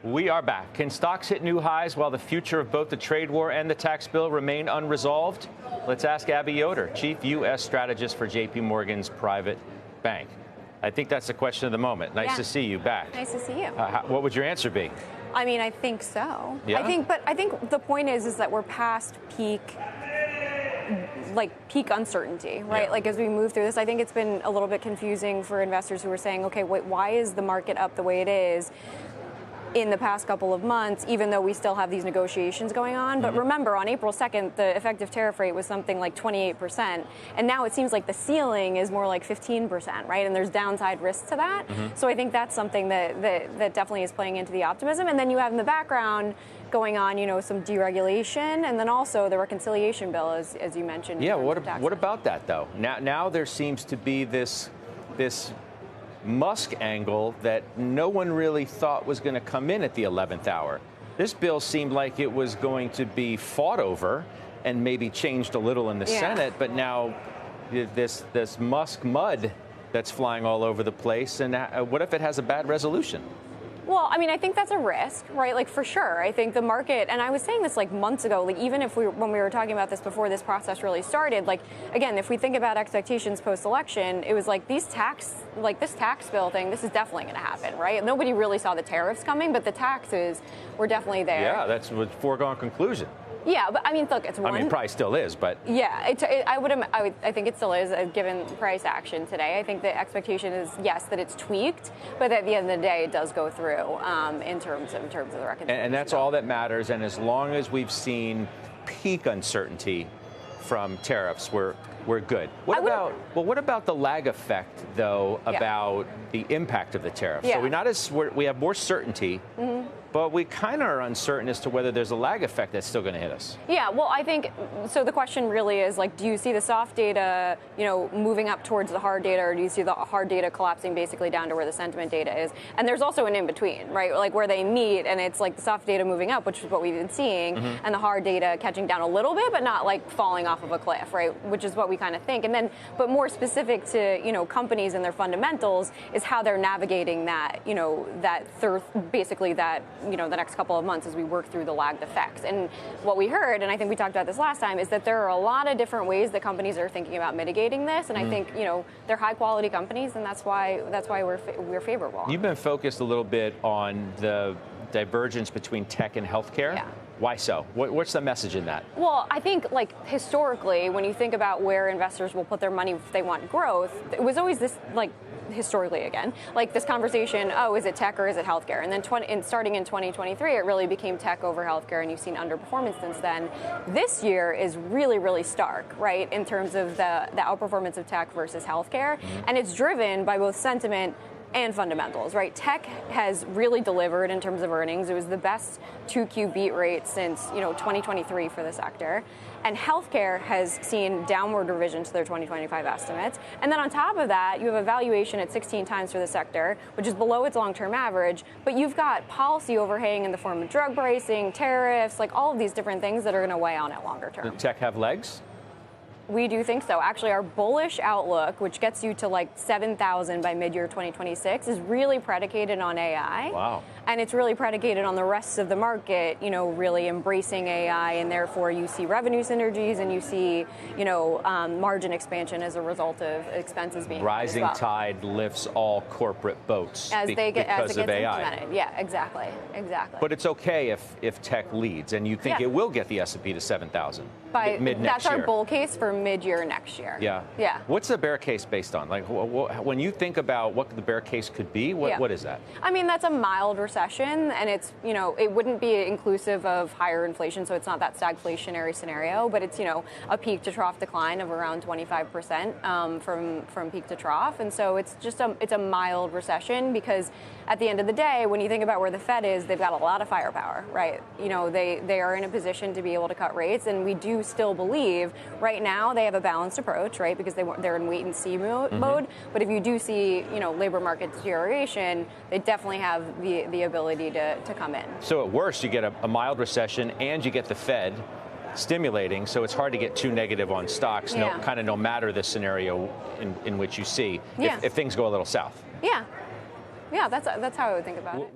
We are back. Can stocks hit new highs while the future of both the trade war and the tax bill remain unresolved? Let's ask Abby Yoder, Chief U.S. Strategist for JPMorgan's Private Bank. I think that's the question of the moment. Nice to see you back. Nice to see you. What would your answer be? I mean, I think so. Yeah? I think the point is that we're past peak uncertainty, right? Yeah. Like as we move through this, I think it's been a little bit confusing for investors who are saying, okay, wait, why is the market up the way it is in the past couple of months, even though we still have these negotiations going on? But remember, on April 2nd, the effective tariff rate was something like 28%. And now it seems like the ceiling is more like 15%, right? And there's downside risks to that. So I think that's something that definitely is playing into the optimism. And then you have in the background going on, some deregulation, and then also the reconciliation bill, as you mentioned. Yeah, what about that, though? Now there seems to be this Musk angle that no one really thought was going to come in at the 11th hour. This bill seemed like it was going to be fought over and maybe changed a little in the Senate, but now this Musk mud that's flying all over the place, and what if it has a bad resolution? Well, I mean, I think that's a risk, right? Like, for sure. I think the market, and I was saying this like months ago, like even if when we were talking about this before this process really started, like, again, if we think about expectations post-election, it was like this tax bill thing, this is definitely going to happen, right? Nobody really saw the tariffs coming, but the taxes were definitely there. Yeah, that's a foregone conclusion. Yeah, but I mean, look, it's one. I mean, probably still is, but yeah, I think it still is, given price action today. I think the expectation is yes that it's tweaked, but at the end of the day, it does go through in terms of the reconciliation. And that's all that matters. And as long as we've seen peak uncertainty from tariffs, we're good. What about the lag effect, though, about the impact of the tariffs? Yeah. So we have more certainty. But we kind of are uncertain as to whether there's a lag effect that's still going to hit us. Yeah, well, I think, so the question really is, like, do you see the soft data, moving up towards the hard data, or do you see the hard data collapsing basically down to where the sentiment data is? And there's also an in-between, right? Like, where they meet, and it's like the soft data moving up, which is what we've been seeing, and the hard data catching down a little bit, but not, like, falling off of a cliff, right? Which is what we kind of think. And then, but more specific to, companies and their fundamentals is how they're navigating that, the next couple of months as we work through the lagged effects. And what we heard, and I think we talked about this last time, is that there are a lot of different ways that companies are thinking about mitigating this. And I think, they're high quality companies, and that's why we're favorable. You've been focused a little bit on the divergence between tech and healthcare. Yeah. Why so? What's the message in that? Well, I think, historically, when you think about where investors will put their money if they want growth, it was always this, historically again, this conversation, is it tech or is it healthcare? And then starting in 2023, it really became tech over healthcare, and you've seen underperformance since then. This year is really, really stark, right, in terms of the outperformance of tech versus healthcare. And it's driven by both sentiment and fundamentals, right? Tech has really delivered in terms of earnings. It was the best 2Q beat rate since 2023 for the sector. And healthcare has seen downward revision to their 2025 estimates. And then on top of that, you have a valuation at 16 times for the sector, which is below its long-term average. But you've got policy overhang in the form of drug pricing, tariffs, all of these different things that are going to weigh on it longer term. Does tech have legs? We do think so. Actually, our bullish outlook, which gets you to 7,000 by mid-year 2026, is really predicated on AI. Wow. And it's really predicated on the rest of the market, really embracing AI, and therefore you see revenue synergies and you see, margin expansion as a result of expenses being rising tide lifts all corporate boats because of AI. Implemented. Yeah, exactly. But it's okay if tech leads, and you think it will get the S&P to 7,000 by mid next year. That's year. our bull case for mid-year next year. Yeah. What's the bear case based on? When you think about what the bear case could be, what is that? I mean, that's a mild recession, and it's, it wouldn't be inclusive of higher inflation, so it's not that stagflationary scenario, but it's, a peak to trough decline of around 25% from peak to trough. And so it's just it's a mild recession, because at the end of the day, when you think about where the Fed is, they've got a lot of firepower, right? They are in a position to be able to cut rates, and we do still believe right now they have a balanced approach, right? Because they're in wait and see mode. But if you do see, labor market deterioration, they definitely have the ability to come in. So at worst, you get a mild recession and you get the Fed stimulating, so it's hard to get too negative on stocks, no matter the scenario in which you see, if things go a little south. Yeah, that's how I would think about it.